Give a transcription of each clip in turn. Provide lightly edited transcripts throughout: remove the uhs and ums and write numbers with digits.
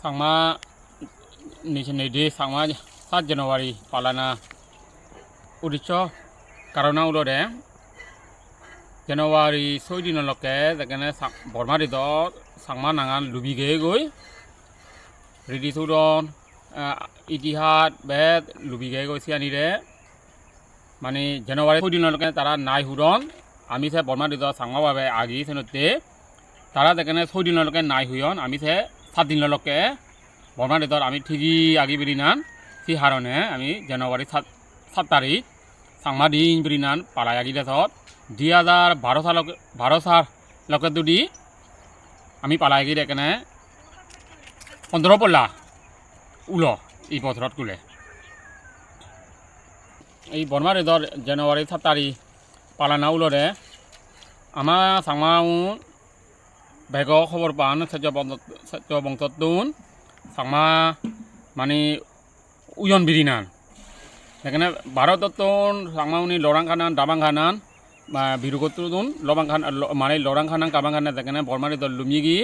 Sangma National Day Sangma 7 January Palana Udicho Karana Udode January Soidino Loke the Gana Bormarido Sangma Nangan Lubige Goi Ready Sudon Itihad Bed Lubige Goi Sianide Mani January Soidino Loke Tara Nai Hudon Amise Bormarido Sangma Agi Senote Tara the Gana Soidino Loke Nai Huyon Amise Satin Loke Bormarido Ami Tigi Agi Birinan Si Harone Ami January 7 तारीख सांगमादी इंब्रिनान पालायागी देशत 2012 लके दुदी आमी पालायागी देकने 15 पल्ला उलो ई बছৰত कुले এই বর্মারেদর জানুয়ারি 7 তারিখ পালানা উলোরে আমা सांगमाउ বেগ খবর পান সত্য বংশতুন सांगमा माने उयन बिरिनान এখানে ভারততন সাংমাউনি লরাংখানান দাবাংখানান বিরুগতুন লবাংখান মানে লরাংখানান কাবাংখানা এখানে বর্মারি দল লুমিগি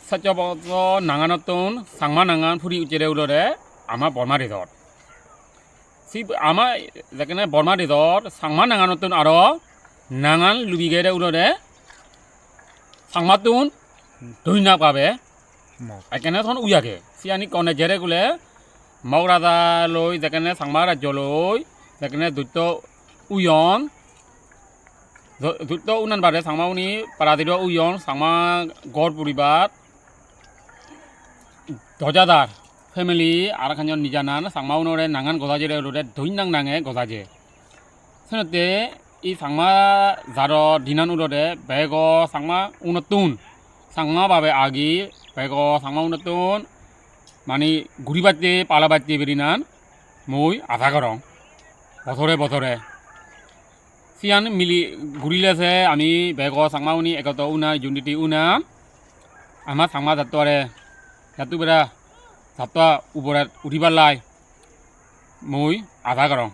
সত্যবত নাঙানতন সাংমা নাঙান ফুরি উচেরে উলরে আমা বর্মারি দল সি আমা এখানে বর্মারি দল সাংমা নাঙানতন আর নাঙান লুবিগেরে উলরে সাংমাতুন ধুইনা পাবে এখানে তখন উয়াকে সিয়ানি কনে জেরে গুলে Maurada loy dekane sangmara joloy dekane dutto uyon dutto unan bare sangmauni paradido uyon sangma god puribat dojadar family arakhanjon nijanan sangmaunore nangan godajere lore doinang nange godaje senote I sangma zaro dinan ulore bego sangma unotun sangma babe agi bego sangma unotun Mani guribate palabate berinan moi adha korong botore sian mili gurile se ami bego sangmauni ekoto una unity una ama sangma datore jatu bera satwa uborat udibalai moi adha korong